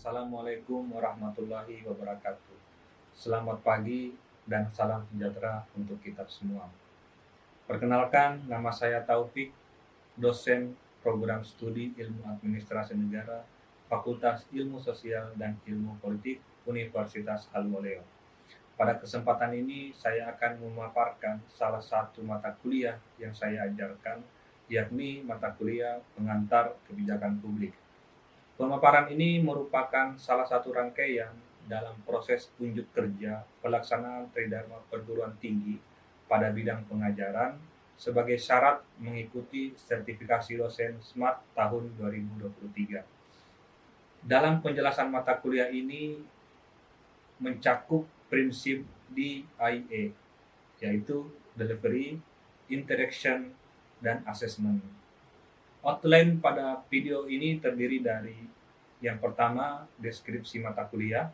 Assalamualaikum warahmatullahi wabarakatuh. Selamat pagi dan salam sejahtera untuk kita semua. Perkenalkan, nama saya Taufik, dosen program studi Ilmu Administrasi Negara, Fakultas Ilmu Sosial dan Ilmu Politik, Universitas Al-Waleyo. Pada kesempatan ini, saya akan memaparkan salah satu mata kuliah yang saya ajarkan, yakni mata kuliah Pengantar Kebijakan Publik. Pemaparan ini merupakan salah satu rangkaian dalam proses unjuk kerja pelaksanaan Tridharma Perguruan Tinggi pada bidang pengajaran sebagai syarat mengikuti sertifikasi dosen SMART tahun 2023. Dalam penjelasan mata kuliah ini mencakup prinsip DIA, yaitu Delivery, Interaction, dan Assessment. Outline pada video ini terdiri dari yang pertama, deskripsi mata kuliah,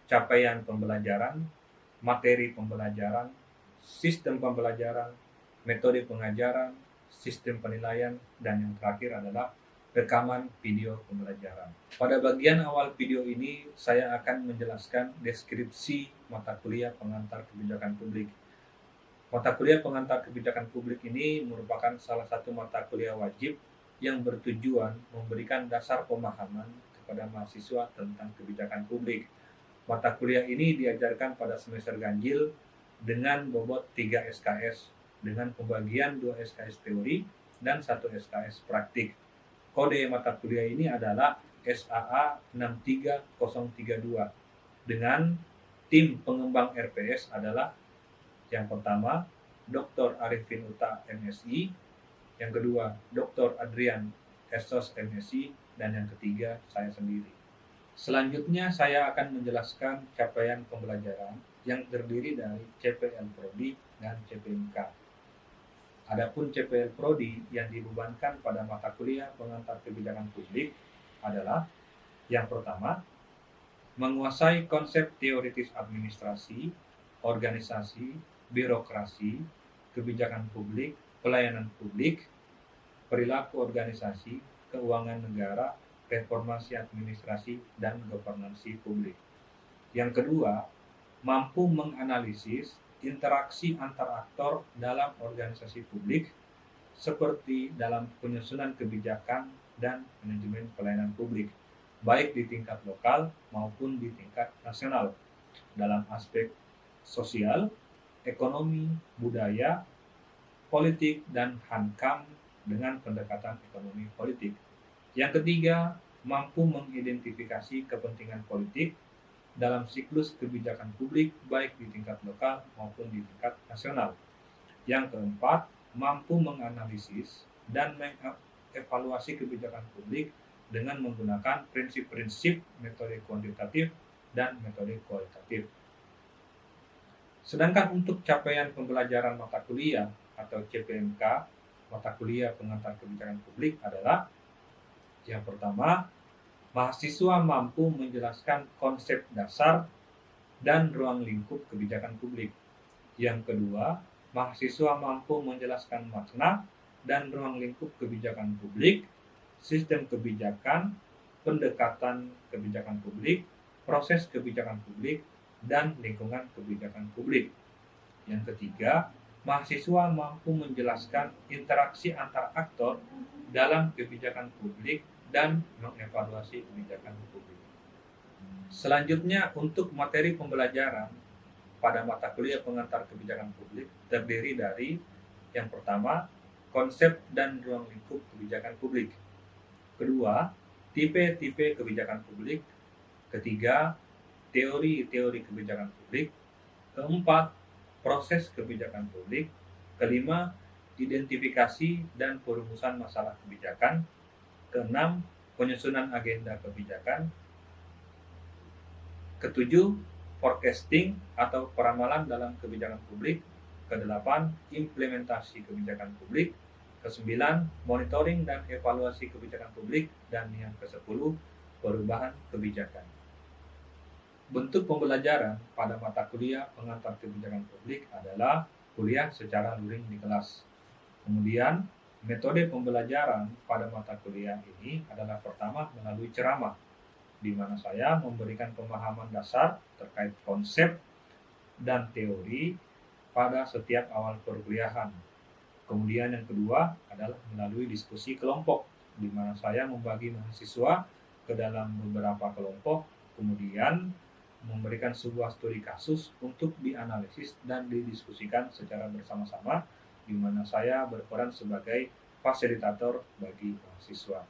capaian pembelajaran, materi pembelajaran, sistem pembelajaran, metode pengajaran, sistem penilaian, dan yang terakhir adalah rekaman video pembelajaran. Pada bagian awal video ini, saya akan menjelaskan deskripsi mata kuliah Pengantar Kebijakan Publik. Mata kuliah Pengantar Kebijakan Publik ini merupakan salah satu mata kuliah wajib yang bertujuan memberikan dasar pemahaman kepada mahasiswa tentang kebijakan publik. Mata kuliah ini diajarkan pada semester ganjil dengan bobot 3 SKS dengan pembagian 2 SKS teori dan 1 SKS praktik. Kode mata kuliah ini adalah SAA 63032 dengan tim pengembang RPS adalah yang pertama Dr. Arifin Uta MSI, yang kedua Dr. Adrian Esos MSI, dan yang ketiga saya sendiri. Selanjutnya saya akan menjelaskan capaian pembelajaran yang terdiri dari CPL Prodi dan CPMK. Adapun CPL Prodi yang dibebankan pada mata kuliah Pengantar Kebijakan Publik adalah yang pertama, menguasai konsep teoritis administrasi, organisasi, birokrasi, kebijakan publik, pelayanan publik, perilaku organisasi, keuangan negara, reformasi administrasi, dan governansi publik. Yang kedua, mampu menganalisis interaksi antar aktor dalam organisasi publik seperti dalam penyusunan kebijakan dan manajemen pelayanan publik, baik di tingkat lokal maupun di tingkat nasional, dalam aspek sosial, ekonomi, budaya, politik, dan hankam dengan pendekatan ekonomi politik. Yang ketiga, mampu mengidentifikasi kepentingan politik dalam siklus kebijakan publik baik di tingkat lokal maupun di tingkat nasional. Yang keempat, mampu menganalisis dan mengevaluasi kebijakan publik dengan menggunakan prinsip-prinsip metode kuantitatif dan metode kualitatif. Sedangkan untuk capaian pembelajaran mata kuliah atau CPMK, mata kuliah Pengantar Kebijakan Publik adalah yang pertama, mahasiswa mampu menjelaskan konsep dasar dan ruang lingkup kebijakan publik. Yang kedua, mahasiswa mampu menjelaskan makna dan ruang lingkup kebijakan publik, sistem kebijakan, pendekatan kebijakan publik, proses kebijakan publik, dan lingkungan kebijakan publik. Yang ketiga, mahasiswa mampu menjelaskan interaksi antar aktor dalam kebijakan publik dan mengevaluasi kebijakan publik. Selanjutnya, untuk materi pembelajaran pada mata kuliah Pengantar Kebijakan Publik terdiri dari yang pertama, konsep dan ruang lingkup kebijakan publik. Kedua, tipe-tipe kebijakan publik. Ketiga, teori-teori kebijakan publik. Keempat, proses kebijakan publik. Kelima, identifikasi dan perumusan masalah kebijakan. Keenam, penyusunan agenda kebijakan. Ketujuh, forecasting atau peramalan dalam kebijakan publik. Kedelapan, implementasi kebijakan publik. Kesembilan, monitoring dan evaluasi kebijakan publik. Dan yang kesepuluh, perubahan kebijakan. Bentuk pembelajaran pada mata kuliah Pengantar Kebijakan Publik adalah kuliah secara luring di kelas. Kemudian, metode pembelajaran pada mata kuliah ini adalah pertama melalui ceramah. di mana saya memberikan pemahaman dasar terkait konsep dan teori pada setiap awal perkuliahan. Kemudian yang kedua adalah melalui diskusi kelompok, di mana saya membagi mahasiswa ke dalam beberapa kelompok, kemudian memberikan sebuah studi kasus untuk dianalisis dan didiskusikan secara bersama-sama, di mana saya berperan sebagai fasilitator bagi mahasiswa.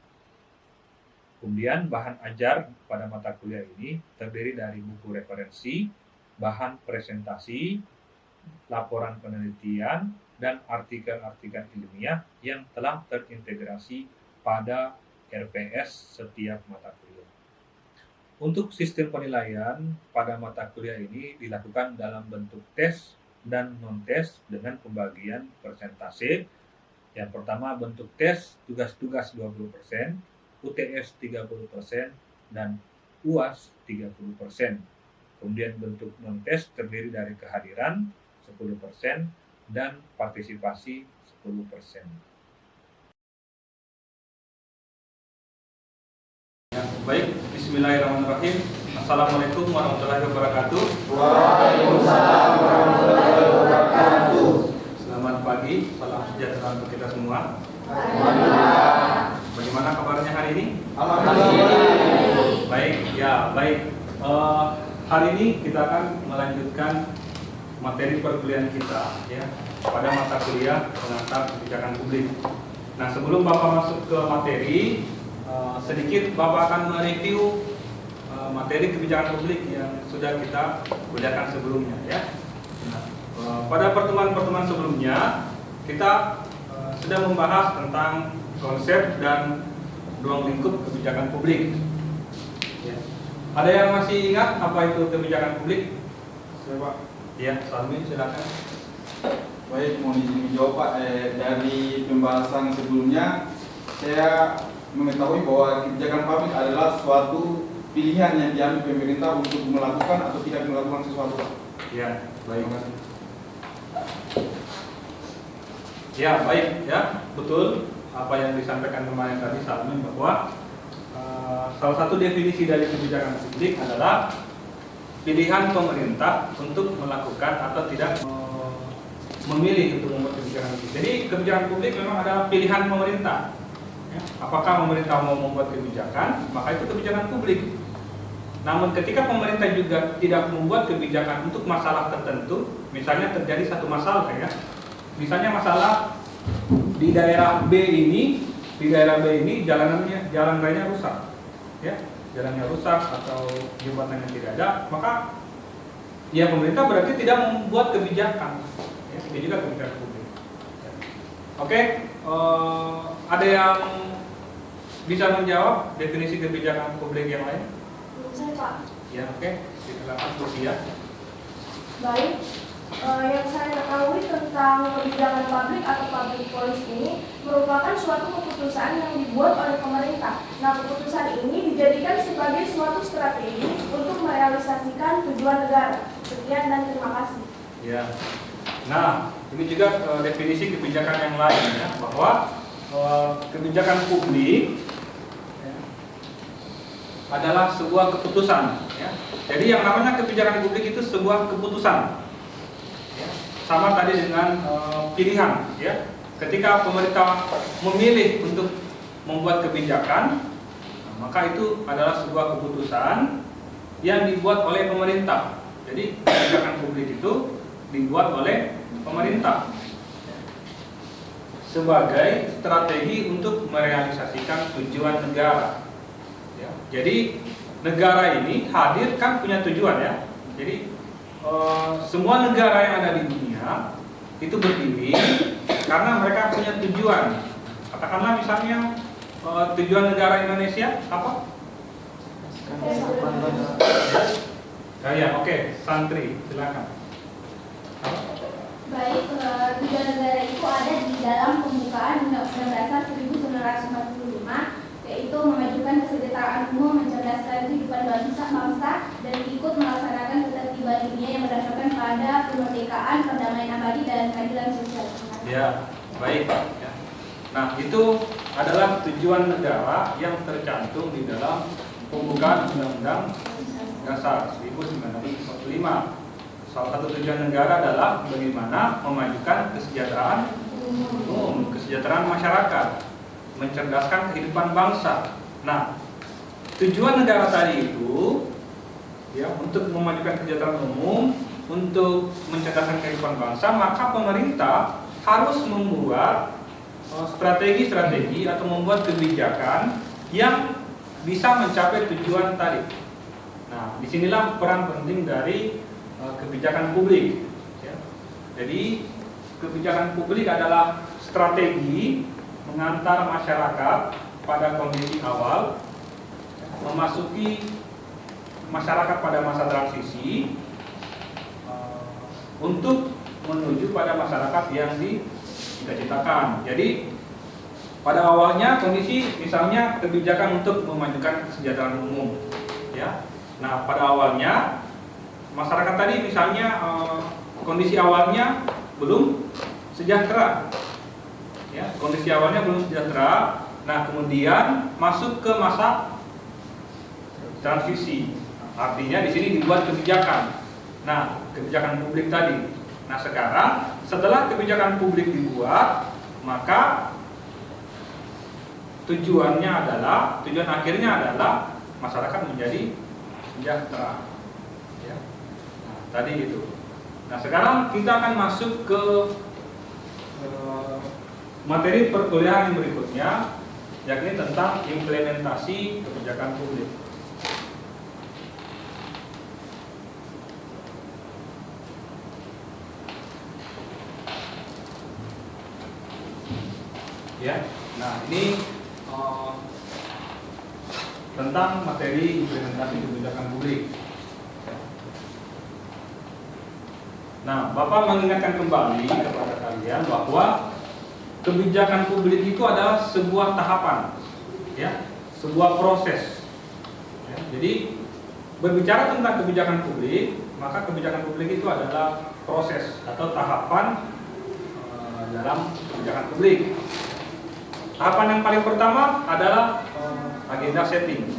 Kemudian bahan ajar pada mata kuliah ini terdiri dari buku referensi, bahan presentasi, laporan penelitian, dan artikel-artikel ilmiah yang telah terintegrasi pada RPS setiap mata kuliah. Untuk sistem penilaian pada mata kuliah ini dilakukan dalam bentuk tes dan non-tes dengan pembagian persentase. Yang pertama bentuk tes, tugas-tugas 20%, UTS 30%, dan UAS 30%. Kemudian bentuk non-tes terdiri dari kehadiran 10% dan partisipasi 10%. Ya, baik, bismillahirrahmanirrahim. Assalamualaikum warahmatullahi wabarakatuh. Waalaikumsalam warahmatullahi wabarakatuh. Selamat pagi, salam sejahtera untuk kita semua. Alhamdulillah. Bagaimana kabarnya hari ini? Alhamdulillah. Baik, ya baik. Hari ini kita akan melanjutkan materi perkuliahan kita ya pada mata kuliah pengantar kebijakan publik. Nah, sebelum Bapak masuk ke materi, sedikit Bapak akan mereview materi kebijakan publik yang sudah kita kuliahkan sebelumnya ya. Nah, pada pertemuan-pertemuan sebelumnya kita sudah membahas tentang konsep dan ruang lingkup kebijakan publik. Ya. Ada yang masih ingat apa itu kebijakan publik? Coba. Ya, Salmin silakan. Baik, mohon izin menjawab Pak. Dari pembahasan sebelumnya saya mengetahui bahwa kebijakan publik adalah suatu pilihan yang diambil pemerintah untuk melakukan atau tidak melakukan sesuatu. Ya, baik. Ya, baik ya, betul apa yang disampaikan kemarin tadi Salmin bahwa salah satu definisi dari kebijakan publik adalah pilihan pemerintah untuk melakukan atau tidak memilih untuk membuat kebijakan publik. Jadi kebijakan publik memang adalah pilihan pemerintah. Ya, apakah pemerintah mau membuat kebijakan, maka itu kebijakan publik. Namun ketika pemerintah juga tidak membuat kebijakan untuk masalah tertentu, misalnya terjadi satu masalah ya, misalnya masalah di daerah B ini, jalan raya rusak, ya, jalannya rusak atau jembatannya tidak ada, maka ya pemerintah berarti tidak membuat kebijakan. Ya, ini juga kebijakan publik. Ya. Oke, ada yang bisa menjawab definisi kebijakan publik yang lain? Saya Pak. Ya, oke. Silakan Lucia. Baik, yang saya ketahui tentang kebijakan publik atau public policy ini merupakan suatu keputusan yang dibuat oleh pemerintah. Nah, keputusan ini dijadikan sebagai suatu strategi untuk merealisasikan tujuan negara. Sekian dan terima kasih. Ya. Nah, ini juga definisi kebijakan yang lain ya, bahwa kebijakan publik ya, adalah sebuah keputusan. Ya. Jadi yang namanya kebijakan publik itu sebuah keputusan. Ya. Sama tadi dengan pilihan. Ya. Ketika pemerintah memilih untuk membuat kebijakan, maka itu adalah sebuah keputusan yang dibuat oleh pemerintah. Jadi kebijakan publik itu dibuat oleh pemerintah sebagai strategi untuk merealisasikan tujuan negara. Ya. Jadi negara ini hadir kan punya tujuan ya. Jadi semua negara yang ada di dunia itu berdiri karena mereka punya tujuan. Katakanlah misalnya tujuan negara Indonesia apa? Ya, oke, santri, silakan. Baik, tujuan negara itu ada di dalam pembukaan Undang-Undang Dasar 1945, yaitu memajukan kesejahteraan umum, mencerdaskan kehidupan bangsa, dan ikut melaksanakan ketertiban dunia yang berdasarkan pada kemerdekaan, perdamaian abadi, dan keadilan sosial. Ya, baik. Ya. Nah, itu adalah tujuan negara yang tercantum di dalam pembukaan Undang-Undang Dasar 1945. Salah satu tujuan negara adalah bagaimana memajukan kesejahteraan umum, kesejahteraan masyarakat, mencerdaskan kehidupan bangsa. Nah, tujuan negara tadi itu ya untuk memajukan kesejahteraan umum, untuk mencerdaskan kehidupan bangsa, maka pemerintah harus membuat strategi-strategi atau membuat kebijakan yang bisa mencapai tujuan tadi. Nah, disinilah peran penting dari kebijakan publik. Ya. Jadi, kebijakan publik adalah strategi mengantar masyarakat pada kondisi awal, memasuki masyarakat pada masa transisi, untuk menuju pada masyarakat yang dicita-citakan. Jadi pada awalnya kondisi misalnya kebijakan untuk memajukan kesejahteraan umum, ya. Nah pada awalnya masyarakat tadi misalnya kondisi awalnya belum sejahtera, ya. Kondisi awalnya belum sejahtera. Nah kemudian masuk ke masa transisi, artinya di sini dibuat kebijakan. Nah kebijakan publik tadi. Nah sekarang setelah kebijakan publik dibuat, maka tujuan akhirnya adalah masyarakat menjadi sejahtera. Ya. Nah, tadi itu. Nah sekarang kita akan masuk ke materi perkuliahan yang berikutnya, yakni tentang implementasi kebijakan publik. Ya, nah ini tentang materi implementasi kebijakan publik. Nah, Bapak mengingatkan kembali kepada kalian bahwa kebijakan publik itu adalah sebuah tahapan, ya, sebuah proses. Ya, jadi berbicara tentang kebijakan publik, maka kebijakan publik itu adalah proses atau tahapan dalam kebijakan publik. Tahapan yang paling pertama adalah agenda setting.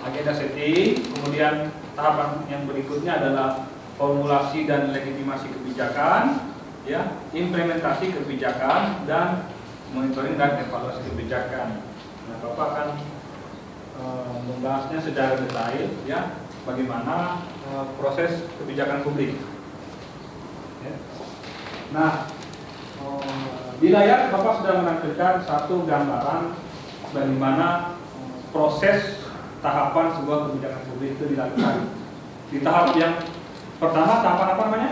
Agenda setting, kemudian tahapan yang berikutnya adalah formulasi dan legitimasi kebijakan, ya, implementasi kebijakan, dan monitoring dan evaluasi kebijakan. Nah, Bapak akan membahasnya secara detail, ya, bagaimana proses kebijakan publik. Ya. Nah, di layar Bapak sudah menampilkan satu gambaran bagaimana proses tahapan sebuah kebijakan publik itu dilakukan. Di tahap yang pertama, tahapan apa namanya?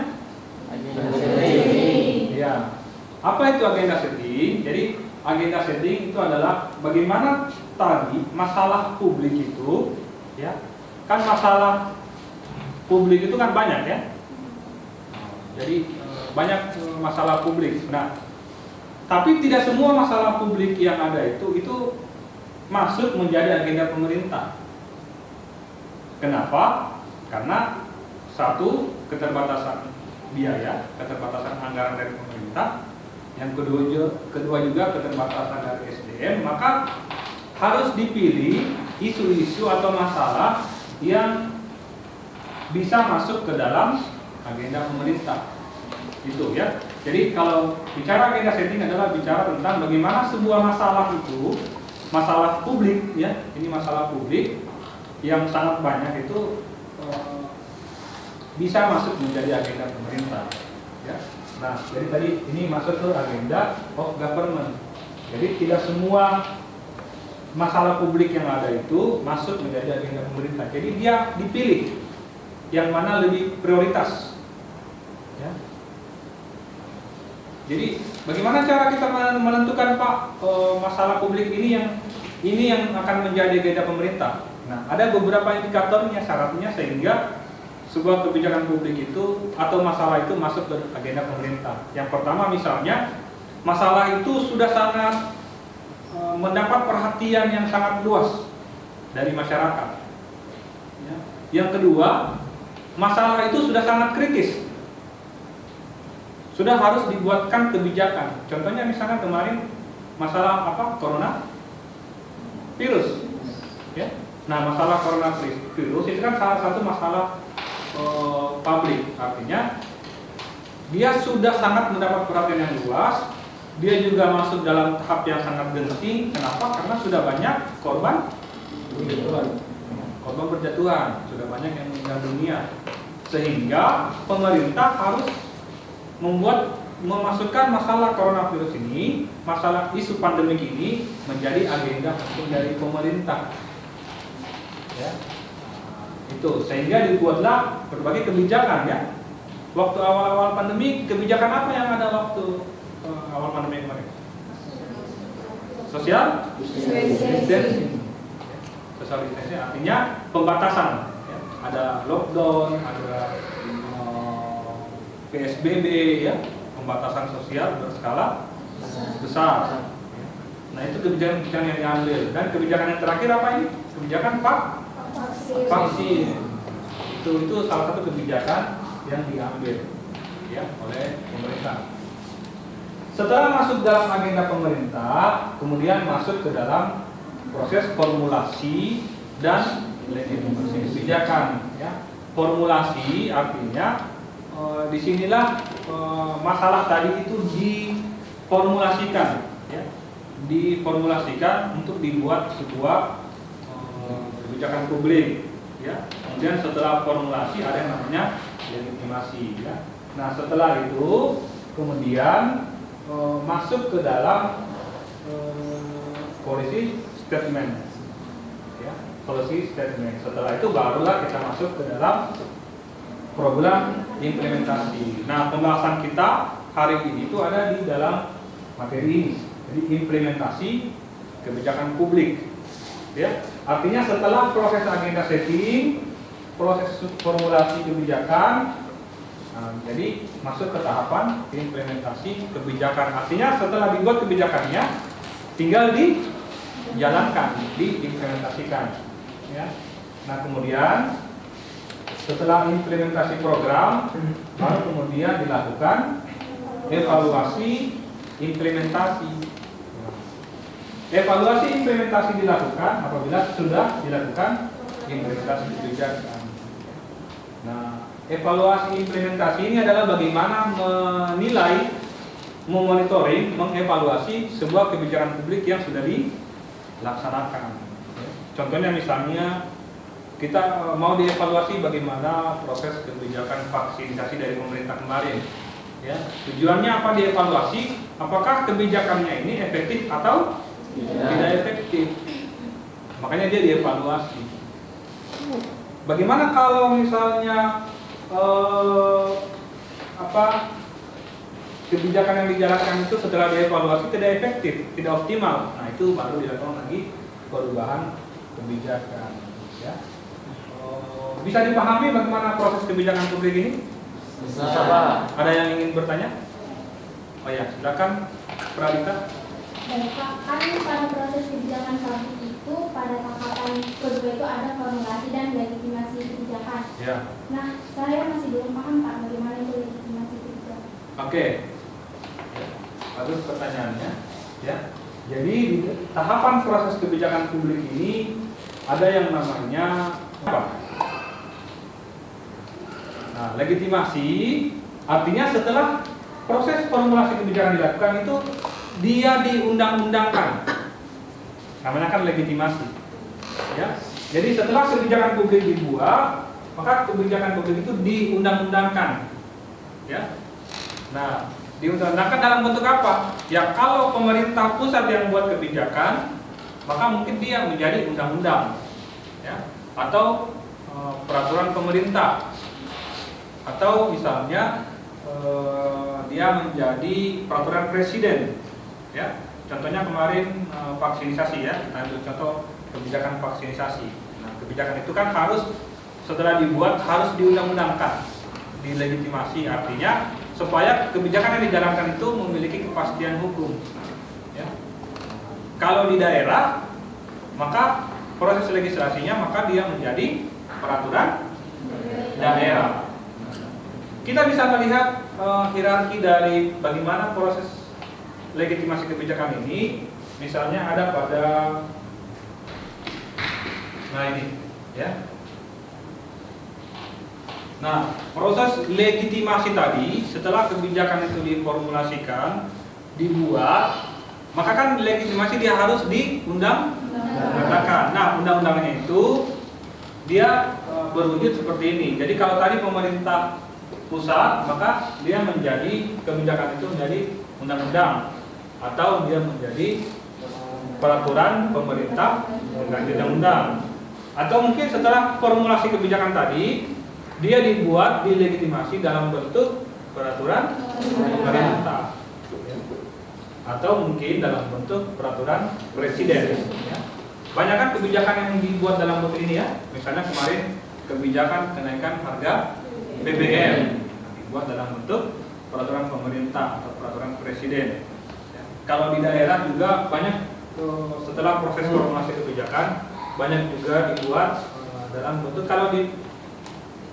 Agenda setting. Ya. Apa itu agenda setting? Jadi agenda setting itu adalah bagaimana tadi masalah publik itu, ya, kan masalah publik itu kan banyak, ya. Jadi banyak masalah publik. Nah, tapi tidak semua masalah publik yang ada itu masuk menjadi agenda pemerintah. Kenapa? Karena satu, keterbatasan biaya, keterbatasan anggaran dari pemerintah. Yang kedua juga keterbatasan dari SDM. Maka harus dipilih isu-isu atau masalah yang bisa masuk ke dalam agenda pemerintah. Itu, ya. Jadi kalau bicara agenda setting adalah bicara tentang bagaimana sebuah masalah itu, masalah publik, ya, ini masalah publik yang sangat banyak itu bisa masuk menjadi agenda pemerintah, ya. Nah, jadi tadi ini masuk ke agenda of government. Jadi tidak semua masalah publik yang ada itu masuk menjadi agenda pemerintah. Jadi dia dipilih yang mana lebih prioritas, ya. Jadi bagaimana cara kita menentukan Pak masalah publik ini yang akan menjadi agenda pemerintah? Nah, ada beberapa indikatornya, syaratnya sehingga sebuah kebijakan publik itu atau masalah itu masuk ke agenda pemerintah. Yang pertama misalnya masalah itu sudah sangat mendapat perhatian yang sangat luas dari masyarakat. Ya. Yang kedua, masalah itu sudah sangat kritis. Sudah harus dibuatkan kebijakan. Contohnya misalnya kemarin masalah apa? Corona virus. Ya. Nah, masalah coronavirus itu kan salah satu masalah publik, artinya dia sudah sangat mendapat perhatian yang luas. Dia juga masuk dalam tahap yang sangat genting. Kenapa? Karena sudah banyak korban berjatuhan, sudah banyak yang meninggal dunia, sehingga pemerintah harus memasukkan masalah coronavirus ini, masalah isu pandemik ini menjadi agenda penting dari pemerintah. Ya. Itu sehingga dibuatlah berbagai kebijakan ya. Waktu awal-awal pandemi, kebijakan apa yang ada waktu awal pandemi kemarin? Social distancing. Social distancing artinya pembatasan. Ya. Ada lockdown, ada PSBB ya, pembatasan sosial berskala besar. Nah itu kebijakan-kebijakan yang diambil. Dan kebijakan yang terakhir apa ini? Kebijakan vaksin. Itu salah satu kebijakan yang diambil ya oleh pemerintah. Setelah masuk dalam agenda pemerintah, kemudian masuk ke dalam proses formulasi dan legitimasi kebijakan. Ya. Formulasi artinya disinilah masalah tadi itu diformulasikan, ya. Diformulasikan untuk dibuat sebuah kebijakan publik. Ya. Kemudian setelah formulasi ada yang namanya legitimasi. Ya. Nah setelah itu kemudian masuk ke dalam policy statement, ya, policy statement. Setelah itu barulah kita masuk ke dalam program implementasi. Nah pembahasan kita hari ini itu ada di dalam materi ini, jadi implementasi kebijakan publik. Ya, artinya setelah proses agenda setting, proses formulasi kebijakan, nah, jadi masuk ke tahapan implementasi kebijakan. Artinya setelah dibuat kebijakannya, tinggal dijalankan, diimplementasikan. Ya. Nah kemudian setelah implementasi program, baru kemudian dilakukan evaluasi implementasi. Evaluasi implementasi dilakukan apabila sudah dilakukan implementasi kebijakan. Nah, evaluasi implementasi ini adalah bagaimana menilai, memonitoring, mengevaluasi sebuah kebijakan publik yang sudah dilaksanakan. Contohnya misalnya kita mau dievaluasi bagaimana proses kebijakan vaksinasi dari pemerintah kemarin. Ya, tujuannya apa dievaluasi? Apakah kebijakannya ini efektif atau tidak efektif? Makanya dia dievaluasi. Bagaimana kalau misalnya kebijakan yang dijalankan itu setelah dievaluasi tidak efektif, tidak optimal? Nah itu baru dilakukan lagi perubahan kebijakan. Ya. Bisa dipahami bagaimana proses kebijakan publik ini? Bisa, Pak. Ada yang ingin bertanya? Oh ya, silakan Pradita. Baik, Pak, kan pada proses kebijakan publik itu pada tahapan kedua itu ada formulasi dan legitimasi kebijakan. Ya. Nah, saya masih belum paham Pak bagaimana itu legitimasi kebijakan. Oke. Bagus pertanyaannya. Ya. Jadi di tahapan proses kebijakan publik ini ada yang namanya apa? Nah, legitimasi artinya setelah proses formulasi kebijakan dilakukan itu dia diundang-undangkan. Namanya kan legitimasi. Ya. Jadi setelah kebijakan publik dibuat, maka kebijakan publik itu diundang-undangkan. Ya. Nah, diundang-undangkan dalam bentuk apa? Ya kalau pemerintah pusat yang buat kebijakan, maka mungkin dia menjadi undang-undang. Ya. Atau peraturan pemerintah. Atau misalnya dia menjadi peraturan presiden. Ya, contohnya kemarin vaksinasi ya, kita ambil contoh kebijakan vaksinasi. Nah, kebijakan itu kan harus setelah dibuat harus diundang-undangkan, dilegitimasi, artinya supaya kebijakan yang dijalankan itu memiliki kepastian hukum. Ya. Kalau di daerah, maka proses legislasinya maka dia menjadi peraturan daerah. Kita bisa melihat hierarki dari bagaimana proses legitimasi kebijakan ini. Misalnya ada pada Nah ini, ya. Nah, proses legitimasi tadi setelah kebijakan itu diformulasikan, dibuat, maka kan legitimasi dia harus diundang-undangkan. Nah, undang-undangnya itu dia berwujud seperti ini. Jadi kalau tadi pemerintah pusat, maka dia menjadi kebijakan itu menjadi undang-undang atau dia menjadi peraturan pemerintah mengganti undang-undang. Atau mungkin setelah formulasi kebijakan tadi dia dibuat dilegitimasi dalam bentuk peraturan pemerintah atau mungkin dalam bentuk peraturan presiden. Banyak kan kebijakan yang dibuat dalam bentuk ini ya. Misalnya kemarin kebijakan kenaikan harga BBM dibuat dalam bentuk peraturan pemerintah atau peraturan presiden. Kalau di daerah juga banyak setelah proses formulasi kebijakan banyak juga dibuat dalam bentuk, kalau di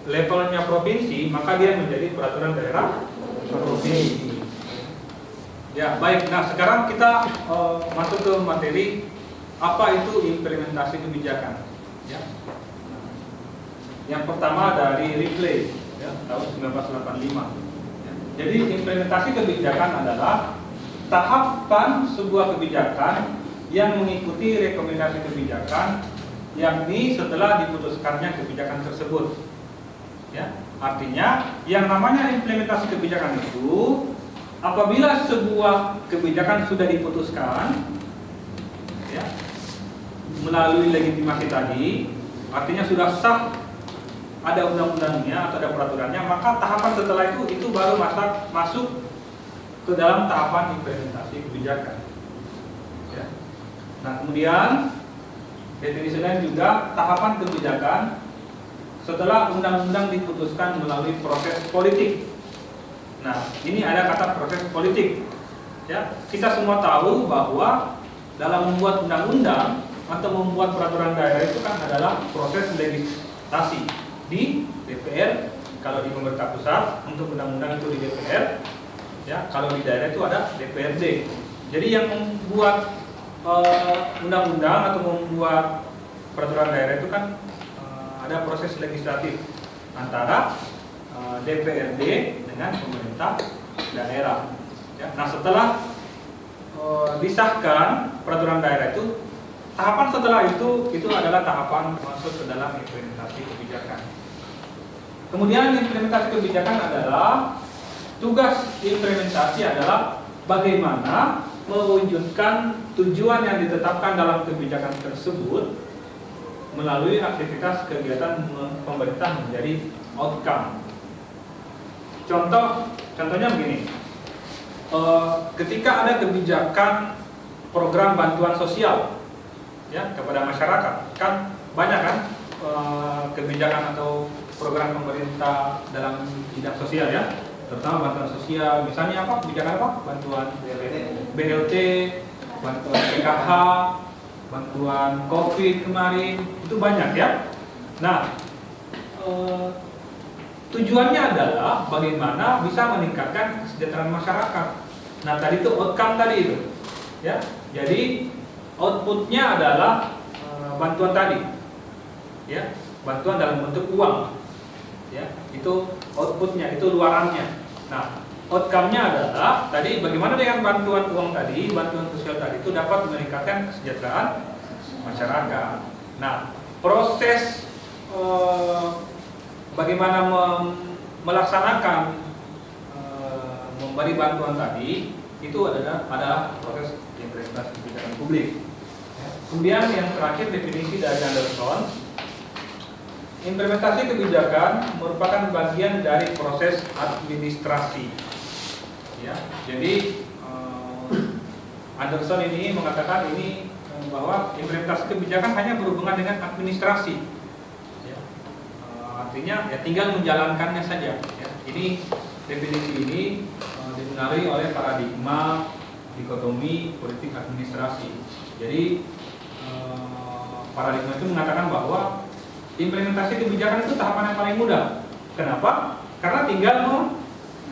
levelnya provinsi maka dia menjadi peraturan daerah provinsi. Ya baik, nah sekarang kita masuk ke materi apa itu implementasi kebijakan. Ya. Yang pertama dari Ripley ya, tahun 1985. Ya. Jadi implementasi kebijakan adalah tahapan sebuah kebijakan yang mengikuti rekomendasi kebijakan, yakni setelah diputuskannya kebijakan tersebut. Ya, artinya yang namanya implementasi kebijakan itu apabila sebuah kebijakan sudah diputuskan, ya, melalui legitimasi tadi, artinya sudah sah, ada undang-undangnya atau ada peraturannya, maka tahapan setelah itu baru masuk ke dalam tahapan implementasi kebijakan. Ya. Nah kemudian definisi lain juga tahapan kebijakan setelah undang-undang diputuskan melalui proses politik. Nah ini ada kata proses politik. Ya, kita semua tahu bahwa dalam membuat undang-undang atau membuat peraturan daerah itu kan adalah proses legislasi di DPR. Kalau di pemerintah pusat untuk undang-undang itu di DPR. Ya, kalau di daerah itu ada DPRD. Jadi yang membuat undang-undang atau membuat peraturan daerah itu kan ada proses legislatif antara DPRD dengan pemerintah daerah. Ya, nah setelah disahkan peraturan daerah itu, tahapan setelah itu adalah tahapan masuk ke dalam implementasi kebijakan. Kemudian implementasi kebijakan adalah tugas implementasi adalah bagaimana mewujudkan tujuan yang ditetapkan dalam kebijakan tersebut melalui aktivitas kegiatan pemerintah menjadi outcome. Contohnya begini, ketika ada kebijakan program bantuan sosial ya kepada masyarakat, kan banyak kan kebijakan atau program pemerintah dalam bidang sosial ya, terutama bantuan sosial, misalnya apa kebijakan apa, bantuan BLT, bantuan PKH, bantuan COVID kemarin, itu banyak ya. Nah tujuannya adalah bagaimana bisa meningkatkan kesejahteraan masyarakat. Nah tadi itu outcome tadi itu ya, jadi outputnya adalah bantuan tadi ya, bantuan dalam bentuk uang ya, itu outputnya, itu luarannya. Nah outcome-nya adalah tadi bagaimana dengan bantuan uang tadi, bantuan sosial tadi itu dapat meningkatkan kesejahteraan masyarakat. Nah proses bagaimana melaksanakan memberi bantuan tadi itu adalah proses implementasi kebijakan publik. Kemudian yang terakhir definisi dari Anderson, implementasi kebijakan merupakan bagian dari proses administrasi. Ya, jadi Anderson ini mengatakan ini bahwa implementasi kebijakan hanya berhubungan dengan administrasi. Ya, artinya ya tinggal menjalankannya saja. Ya, ini definisi ini dipengaruhi oleh paradigma dikotomi politik administrasi. Jadi paradigma itu mengatakan bahwa implementasi kebijakan itu tahapan yang paling mudah. Kenapa? Karena tinggal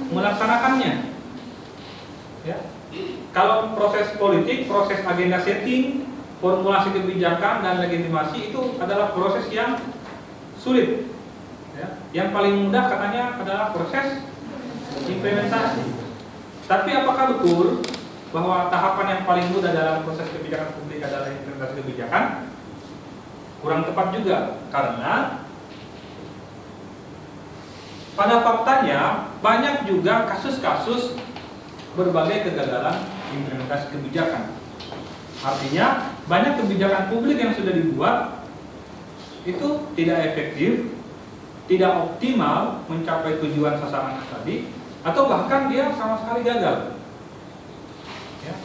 melaksanakannya. Ya. Kalau proses politik, proses agenda setting, formulasi kebijakan dan legitimasi itu adalah proses yang sulit. Ya. Yang paling mudah katanya adalah proses implementasi. Tapi apakah betul bahwa tahapan yang paling mudah dalam proses kebijakan publik adalah implementasi kebijakan? Kurang tepat juga, karena pada faktanya banyak juga kasus-kasus berbagai kegagalan implementasi kebijakan. Artinya banyak kebijakan publik yang sudah dibuat itu tidak efektif, tidak optimal mencapai tujuan sasaran tadi, atau bahkan dia sama sekali gagal. Ya.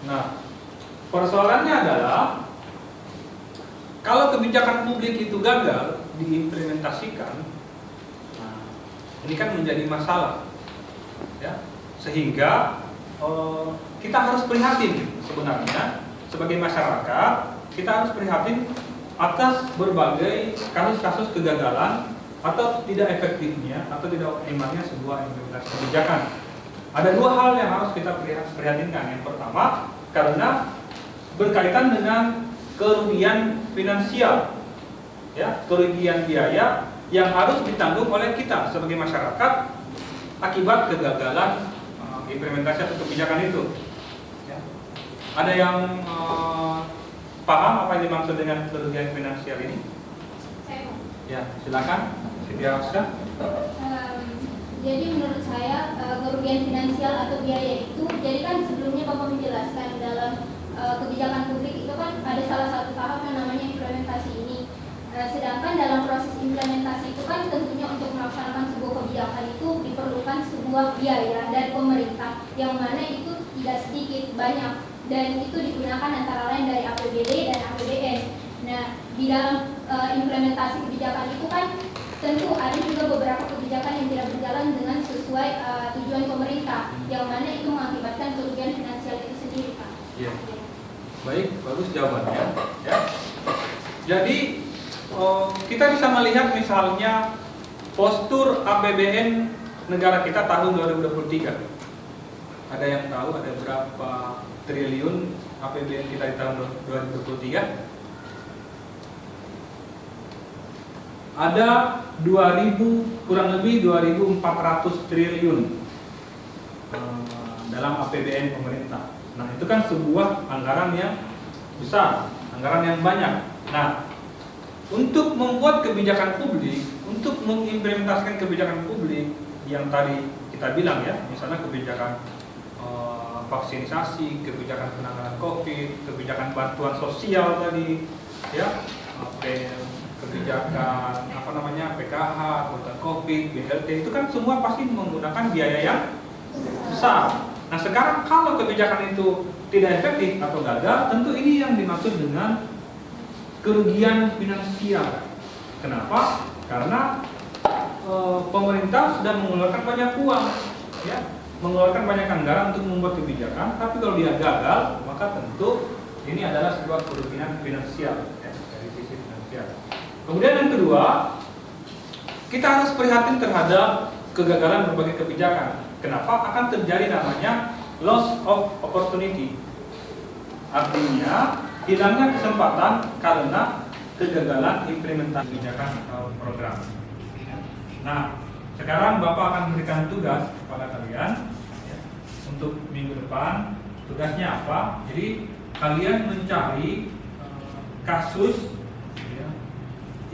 Nah, persoalannya adalah kalau kebijakan publik itu gagal diimplementasikan, nah, ini kan menjadi masalah, ya, sehingga kita harus prihatin sebenarnya sebagai masyarakat. Kita harus prihatin atas berbagai kasus-kasus kegagalan atau tidak efektifnya atau tidak optimalnya sebuah implementasi kebijakan. Ada dua hal yang harus kita prihatinkan. Yang pertama, karena berkaitan dengan kerugian finansial, ya, kerugian biaya yang harus ditanggung oleh kita sebagai masyarakat akibat kegagalan implementasi atau kebijakan itu. Ya. Ada yang paham apa yang dimaksud dengan kerugian finansial ini? Ya, silakan. Jadi menurut saya kerugian finansial atau biaya itu, jadi kan sebelumnya Bapak menjelaskan dalam kebijakan publik itu kan ada salah satu tahap yang namanya implementasi ini. Sedangkan dalam proses implementasi itu kan tentunya untuk melaksanakan sebuah kebijakan itu diperlukan sebuah biaya dari pemerintah yang mana itu tidak sedikit, banyak, dan itu digunakan antara lain dari APBD dan APBN. Nah, di dalam implementasi kebijakan itu kan tentu ada juga beberapa kebijakan yang tidak berjalan dengan sesuai tujuan pemerintah, yang mana itu mengakibatkan kerugian finansial itu sendiri, Pak. Ya. Baik, bagus jawabannya. Ya. Jadi kita bisa melihat misalnya postur APBN negara kita tahun 2023. Ada yang tahu ada berapa triliun APBN kita di tahun 2023? Ada 2.000, kurang lebih 2.400 triliun dalam APBN pemerintah. Nah, itu kan sebuah anggaran yang besar, anggaran yang banyak. Nah, untuk membuat kebijakan publik, untuk mengimplementasikan kebijakan publik yang tadi kita bilang ya, misalnya kebijakan vaksinisasi, kebijakan penanganan COVID, kebijakan bantuan sosial tadi, ya, kebijakan PKH, bantuan COVID, BLT, itu kan semua pasti menggunakan biaya yang besar. Nah, sekarang kalau kebijakan itu tidak efektif atau gagal, tentu ini yang dimaksud dengan kerugian finansial. Kenapa? Karena pemerintah sudah mengeluarkan banyak uang, ya, mengeluarkan banyak anggaran untuk membuat kebijakan, tapi kalau dia gagal, maka tentu ini adalah sebuah kerugian finansial, ya, dari sisi finansial. Kemudian yang kedua, kita harus prihatin terhadap kegagalan berbagai kebijakan. Kenapa? Akan terjadi namanya loss of opportunity. Artinya hilangnya kesempatan karena kegagalan implementasi kebijakan atau program. Nah, sekarang Bapak akan memberikan tugas kepada kalian ya, untuk minggu depan. Tugasnya apa? Jadi kalian mencari kasus ya,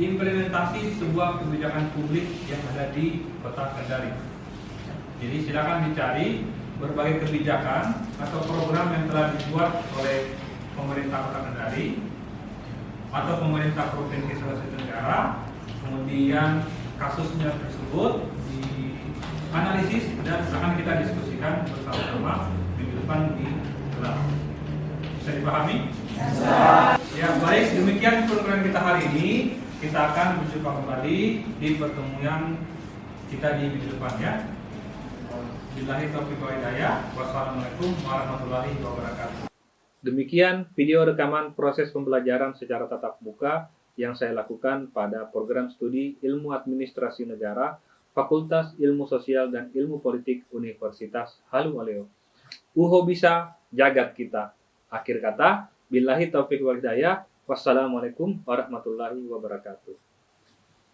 implementasi sebuah kebijakan publik yang ada di Kota Kendari. Jadi silakan dicari berbagai kebijakan atau program yang telah dibuat oleh pemerintah Kota Kendari atau pemerintah Provinsi Sulawesi Tenggara, kemudian kasusnya tersebut dianalisis dan akan kita diskusikan bersama-sama minggu depan di kelas. Bisa dipahami? Ya, baik, demikian program kita hari ini. Kita akan berjumpa kembali di pertemuan kita di minggu depan ya. Billahi taufiq wal hidayah. Wassalamualaikum warahmatullahi wabarakatuh. Demikian video rekaman proses pembelajaran secara tatap muka yang saya lakukan pada program studi Ilmu Administrasi Negara Fakultas Ilmu Sosial dan Ilmu Politik Universitas Haluoleo. Uho bisa, jagat kita. Akhir kata, Billahi taufiq wal hidayah. Wassalamualaikum warahmatullahi wabarakatuh.